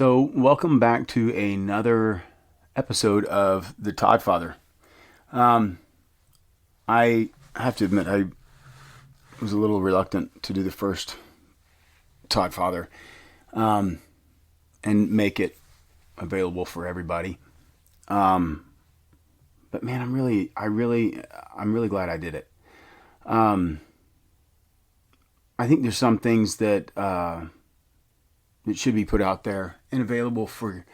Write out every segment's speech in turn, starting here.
So, welcome back to another episode of the ToddFather. I have to admit, I was a little reluctant to do the first ToddFather and make it available for everybody. But man, I'm really glad I did it. I think there's some things that should be put out there and available for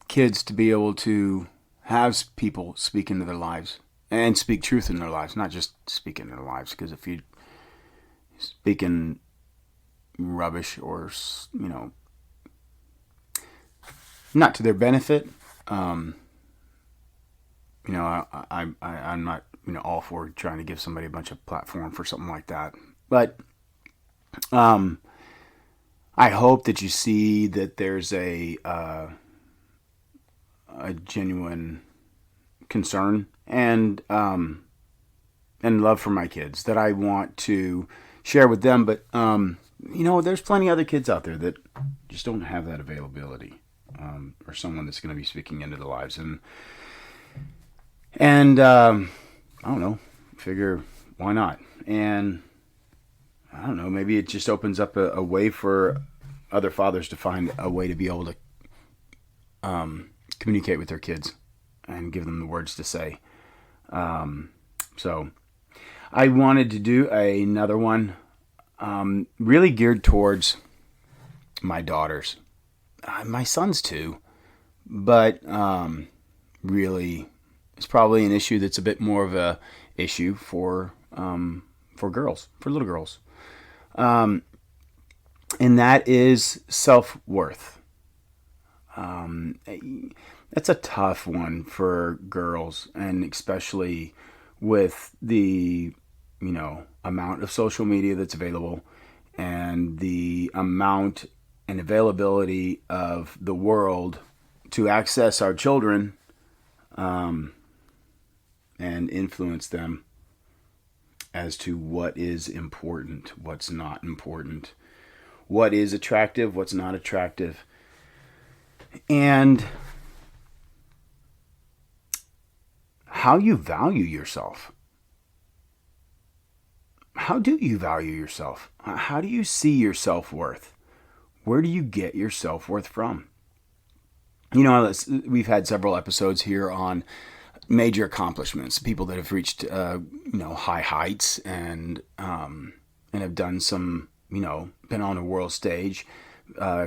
kids to be able to have people speak into their lives and speak truth in their lives, not just speak into their lives. Because if you speaking rubbish or not to their benefit, I'm not all for trying to give somebody a bunch of platform for something like that, but I hope that you see that there's a genuine concern and love for my kids that I want to share with them. But there's plenty of other kids out there that just don't have that availability, or someone that's going to be speaking into their lives, and I don't know, figure why not. And I don't know, maybe it just opens up a way for other fathers to find a way to be able to communicate with their kids and give them the words to say. So I wanted to do another one really geared towards my daughters. My sons too, but really it's probably an issue that's a bit more of a issue for girls, for little girls. And that is self-worth. That's a tough one for girls, and especially with the, amount of social media that's available and the amount and availability of the world to access our children, and influence them as to what is important, what's not important, what is attractive, what's not attractive. And how you value yourself. How do you value yourself? How do you see your self-worth? Where do you get your self-worth from? We've had several episodes here on major accomplishments, people that have reached, high heights and have done some, been on a world stage,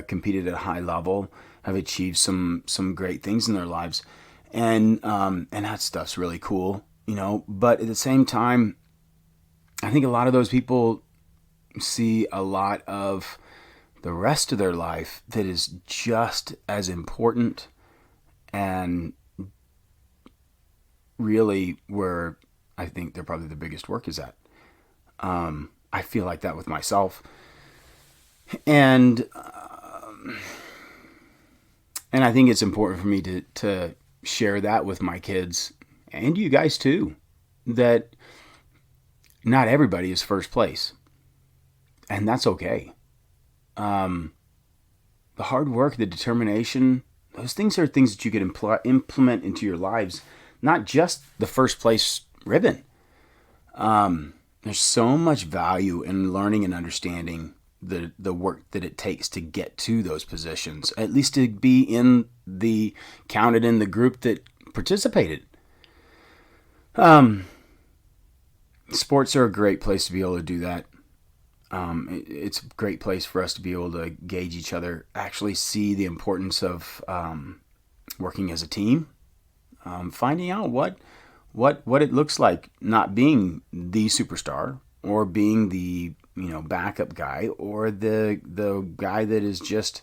competed at a high level, have achieved some great things in their lives, and that stuff's really cool, But at the same time, I think a lot of those people see a lot of the rest of their life that is just as important, and really where I think they're probably the biggest work is at. I feel like that with myself, and I think it's important for me to share that with my kids and you guys too, that not everybody is first place, and that's okay. The hard work, the determination, those things are things that you can implement into your lives, not just the first place ribbon. There's so much value in learning and understanding the work that it takes to get to those positions, at least to be counted in the group that participated. Sports are a great place to be able to do that. It's a great place for us to be able to gauge each other, actually see the importance of working as a team, finding out what it looks like not being the superstar or being the backup guy or the guy that is just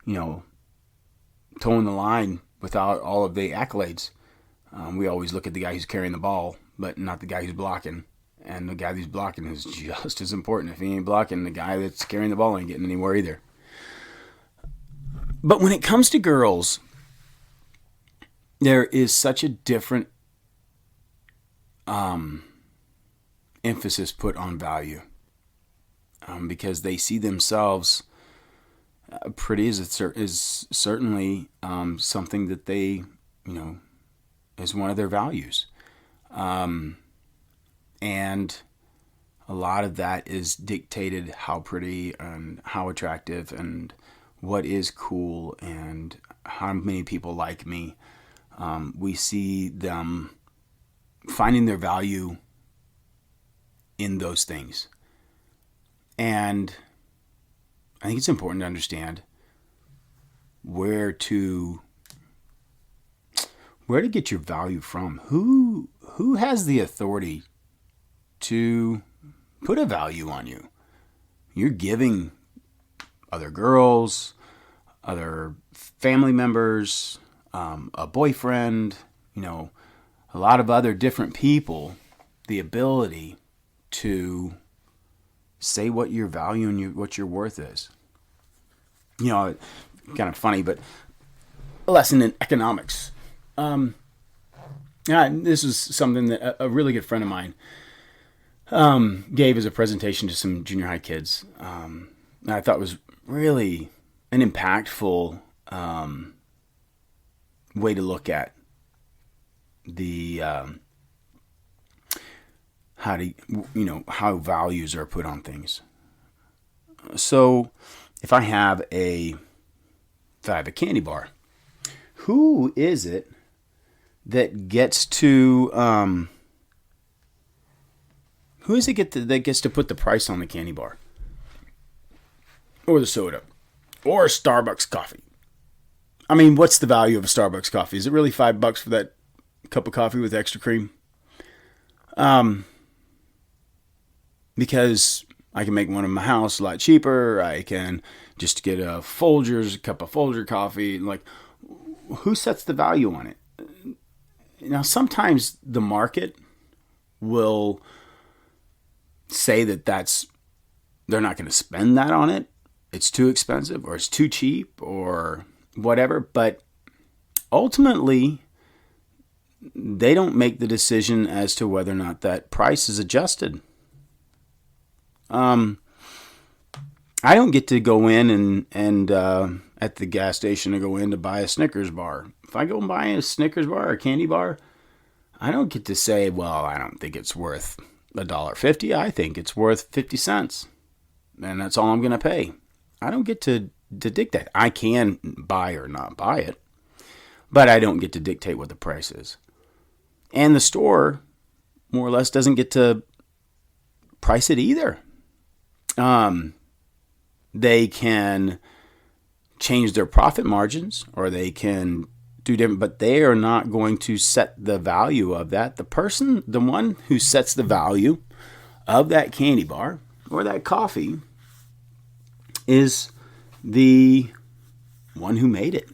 towing the line without all of the accolades. We always look at the guy who's carrying the ball, but not the guy who's blocking. And the guy who's blocking is just as important. If he ain't blocking, the guy that's carrying the ball ain't getting anywhere either. But when it comes to girls, there is such a different emphasis put on value, because they see themselves Pretty is certainly something that they, is one of their values. And a lot of that is dictated how pretty and how attractive and what is cool and how many people like me. We see them finding their value in those things. And I think it's important to understand where to get your value from. Who has the authority to put a value on you? You're giving other girls, other family members, a boyfriend, a lot of other different people the ability to say what your value and what your worth is. Kind of funny, but a lesson in economics. This is something that a really good friend of mine gave as a presentation to some junior high kids. I thought was really an impactful way to look at the how values are put on things. So if I have a candy bar, who is it that gets to that gets to put the price on the candy bar or the soda or Starbucks coffee? I mean, what's the value of a Starbucks coffee? Is it really $5 for that cup of coffee with extra cream? Because I can make one in my house a lot cheaper. I can just get a cup of Folgers coffee. Like, who sets the value on it? Now, sometimes the market will say that they're not going to spend that on it. It's too expensive or it's too cheap or whatever. But ultimately, they don't make the decision as to whether or not that price is adjusted. I don't get to go in and at the gas station to go in to buy a Snickers bar. If I go and buy a Snickers bar or a candy bar, I don't get to say, well, I don't think it's worth $1.50. I think it's worth 50 cents. And that's all I'm going to pay. I don't get to dictate. I can buy or not buy it, but I don't get to dictate what the price is. And the store, more or less, doesn't get to price it either. They can change their profit margins or they can do different, but they are not going to set the value of that. The one who sets the value of that candy bar or that coffee is the one who made it.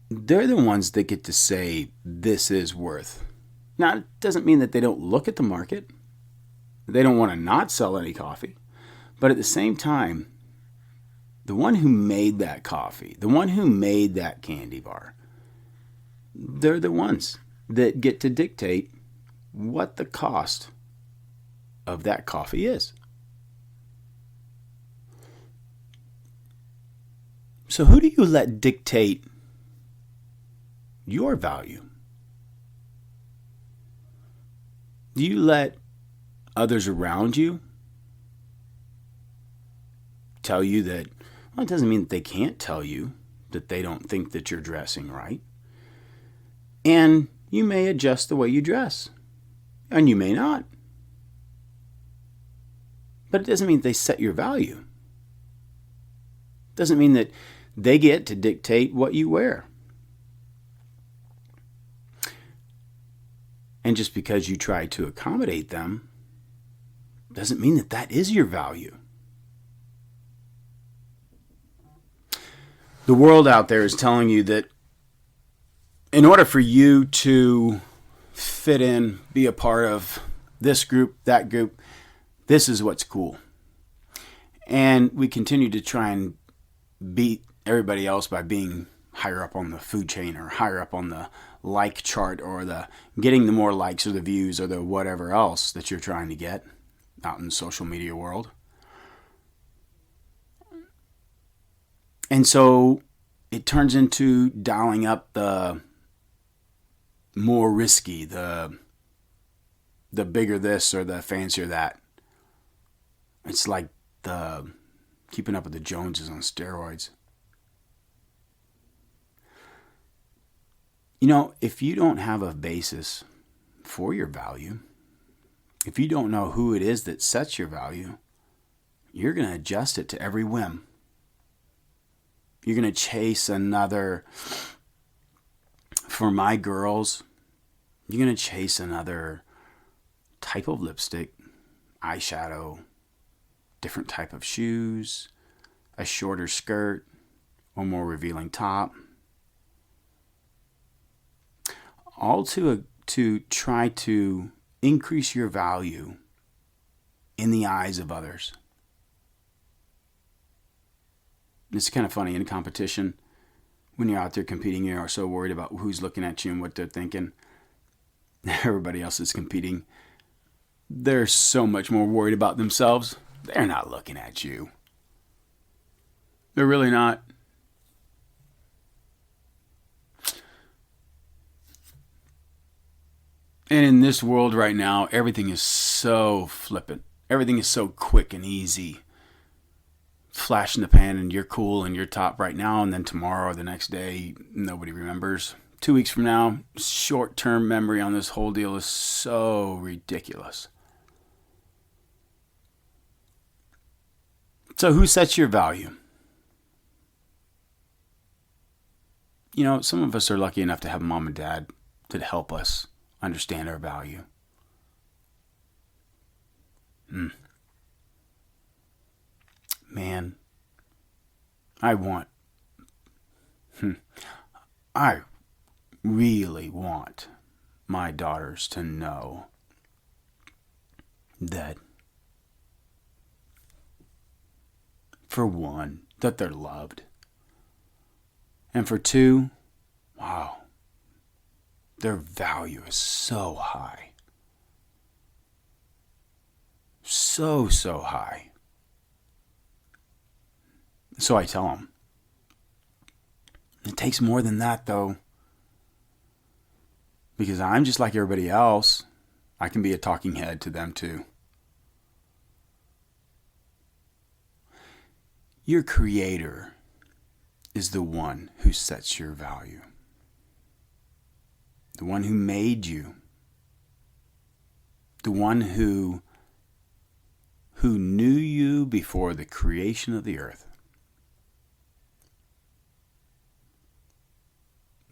They're the ones that get to say this is worth. Now, it doesn't mean that they don't look at the market. They don't want to not sell any coffee. But at the same time, the one who made that coffee, the one who made that candy bar, they're the ones that get to dictate what the cost of that coffee is. So who do you let dictate your value? Do you let others around you tell you that, well, it doesn't mean that they can't tell you that they don't think that you're dressing right. And you may adjust the way you dress. And you may not. But it doesn't mean they set your value. It doesn't mean that they get to dictate what you wear. And just because you try to accommodate them doesn't mean that that is your value. The world out there is telling you that in order for you to fit in, be a part of this group, that group, this is what's cool. And we continue to try and beat everybody else by being higher up on the food chain or higher up on the like chart or the getting the more likes or the views or the whatever else that you're trying to get. out in the social media world. And so it turns into dialing up the more risky, the bigger this or the fancier that. It's like the keeping up with the Joneses on steroids. You know, if you don't have a basis for your value, if you don't know who it is that sets your value, you're going to adjust it to every whim. You're going to chase another, for my girls, you're going to chase another type of lipstick, eyeshadow, different type of shoes, a shorter skirt, or more revealing top. All to try to increase your value in the eyes of others. It's kind of funny in competition when you're out there competing, you are so worried about who's looking at you and what they're thinking. Everybody else is competing. They're so much more worried about themselves. They're not looking at you. They're really not. And in this world right now, everything is so flippant. Everything is so quick and easy. Flash in the pan and you're cool and you're top right now, and then tomorrow or the next day, nobody remembers. 2 weeks from now, short-term memory on this whole deal is so ridiculous. So who sets your value? You know, some of us are lucky enough to have mom and dad to help us understand our value. Man, I really want my daughters to know that, for one, that they're loved. And for two, wow, their value is so high. So high. So I tell them. It takes more than that, though. Because I'm just like everybody else. I can be a talking head to them, too. Your Creator is the one who sets your value. The one who made you. The one who knew you before the creation of the earth.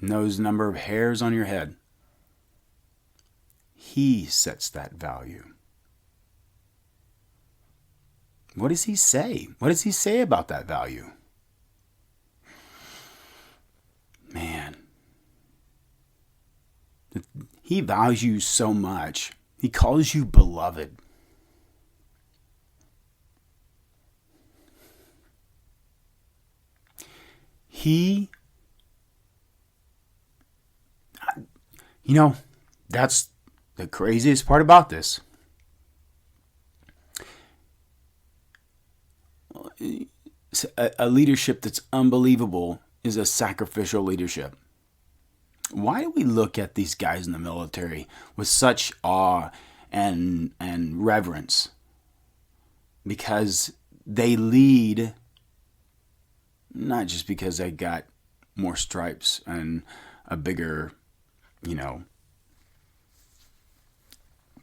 Knows the number of hairs on your head. He sets that value. What does he say? What does he say about that value? Man. He values you so much. He calls you beloved. You know, that's the craziest part about this. A leadership that's unbelievable is a sacrificial leadership. Why do we look at these guys in the military with such awe and reverence? Because they lead, not just because they got more stripes and a bigger,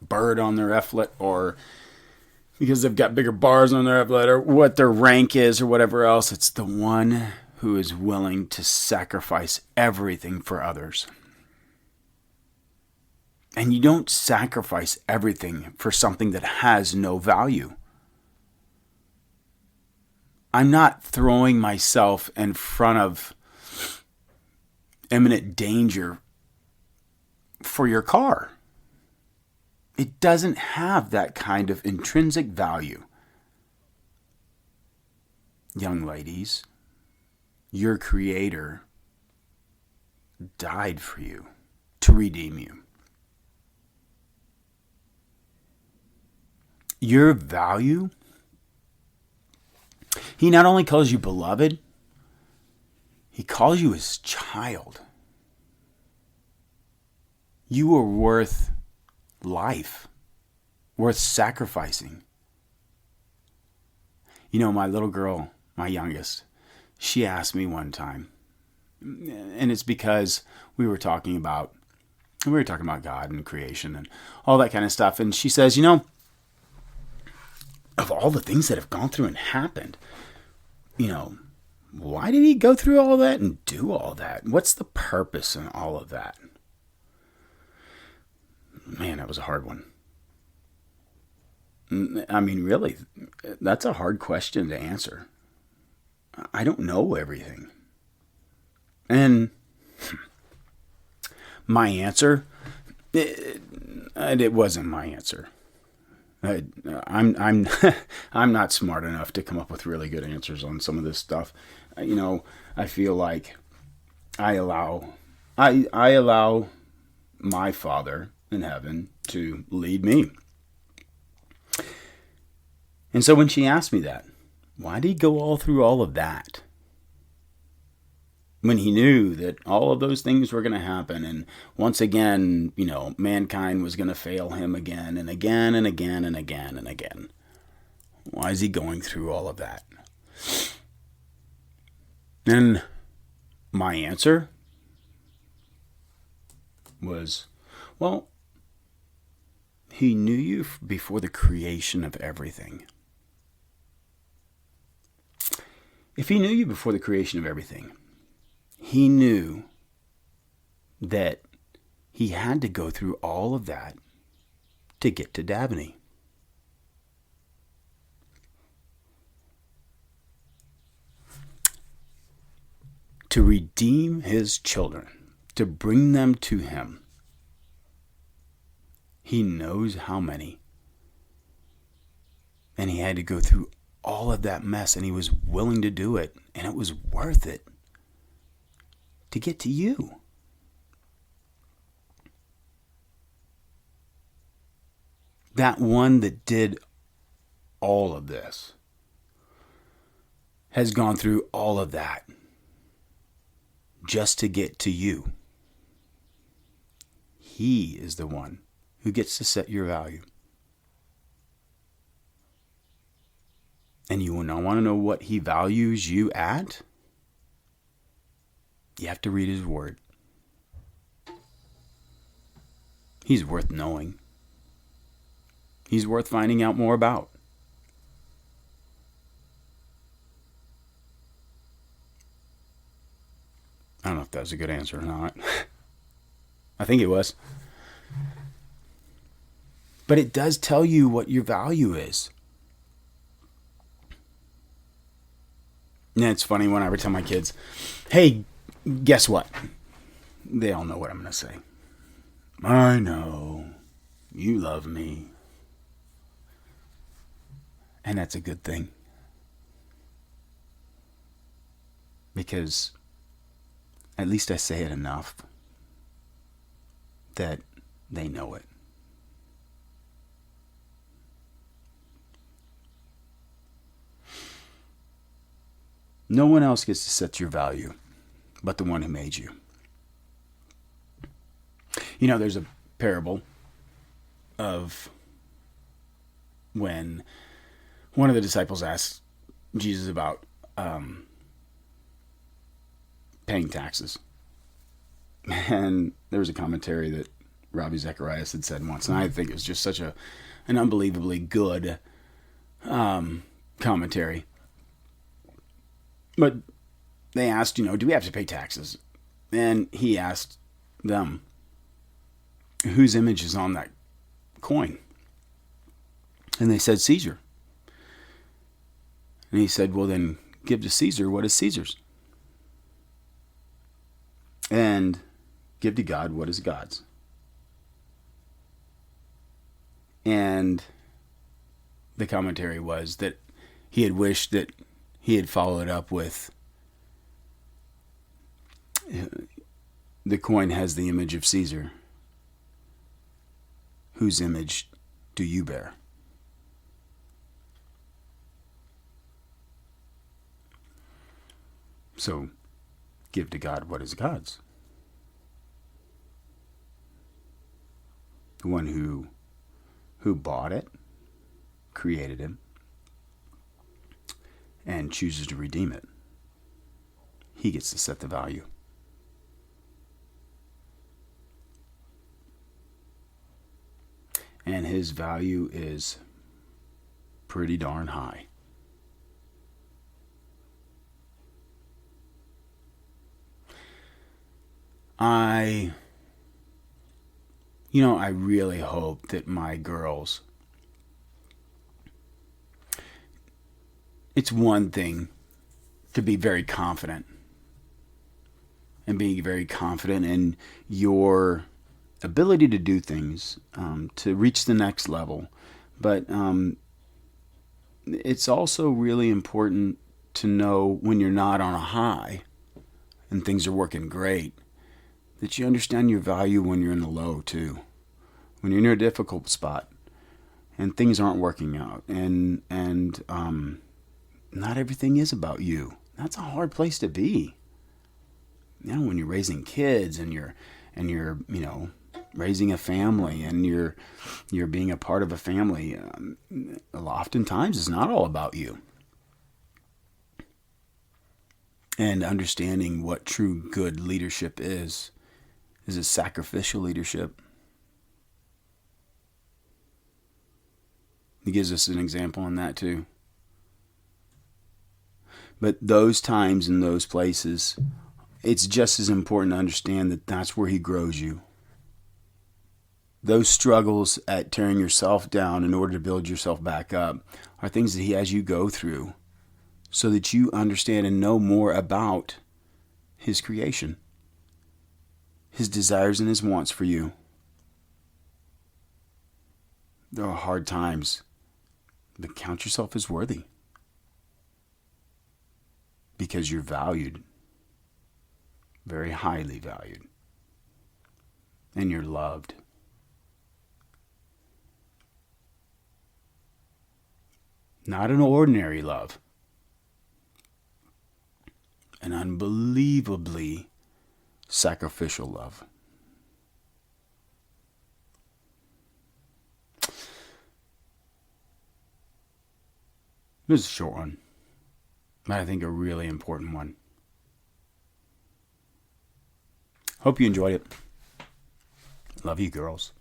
bird on their epaulette, or because they've got bigger bars on their epaulette, or what their rank is, or whatever else. It's the one who is willing to sacrifice everything for others. And you don't sacrifice everything for something that has no value. I'm not throwing myself in front of imminent danger for your car. It doesn't have that kind of intrinsic value. Young ladies, your Creator died for you to redeem you. Your value, he not only calls you beloved, he calls you his child. You are worth life, worth sacrificing. You know, my little girl, my youngest, she asked me one time, and it's because we were talking about God and creation and all that kind of stuff. And she says, you know, of all the things that have gone through and happened, you know, why did he go through all that and do all that? What's the purpose in all of that? Man, that was a hard one. I mean, really, that's a hard question to answer. I don't know everything. And my answer, it wasn't my answer. I'm I'm not smart enough to come up with really good answers on some of this stuff. You know, I feel like I allow my Father in heaven to lead me. And so when she asked me that, why did he go all through all of that? When he knew that all of those things were going to happen, and once again, you know, mankind was going to fail him again and again and again and again and again. Why is he going through all of that? And my answer was, well, he knew you before the creation of everything. If he knew you before the creation of everything, he knew that he had to go through all of that to get to Dabney. To redeem his children, to bring them to him. He knows how many. And he had to go through all of that mess, and he was willing to do it, and it was worth it to get to you. That one that did all of this has gone through all of that just to get to you. He is the one who gets to set your value. And you want to know what he values you at? You have to read his word. He's worth knowing. He's worth finding out more about. I don't know if that was a good answer or not. I think it was. But it does tell you what your value is. And it's funny when I ever tell my kids, hey, guess what? They all know what I'm going to say. I know. You love me. And that's a good thing. Because at least I say it enough that they know it. No one else gets to set your value but the one who made you. You know, there's a parable of when one of the disciples asked Jesus about paying taxes. And there was a commentary that Robbie Zacharias had said once, and I think it was just such an unbelievably good commentary. But they asked, do we have to pay taxes? And he asked them, whose image is on that coin? And they said, Caesar. And he said, well, then give to Caesar what is Caesar's. And give to God what is God's. And the commentary was that he had wished that he had followed up with, the coin has the image of Caesar. Whose image do you bear? So give to God what is God's. The one who bought it, created him, and chooses to redeem it. He gets to set the value. And his value is pretty darn high. I really hope that my girls, it's one thing to be very confident and being very confident in your ability to do things, to reach the next level. But it's also really important to know when you're not on a high and things are working great, that you understand your value when you're in the low too. When you're in a difficult spot and things aren't working out, and not everything is about you. That's a hard place to be. When you're raising kids and you're raising a family and you're being a part of a family, oftentimes it's not all about you. And understanding what true good leadership is a sacrificial leadership. He gives us an example on that too. But those times and those places, it's just as important to understand that that's where he grows you. Those struggles at tearing yourself down in order to build yourself back up are things that he has you go through so that you understand and know more about his creation, his desires and his wants for you. There are hard times, but count yourself as worthy because you're valued, very highly valued, and you're loved. Not an ordinary love, an unbelievably sacrificial love. This is a short one, but I think a really important one. Hope you enjoyed it. Love you, girls.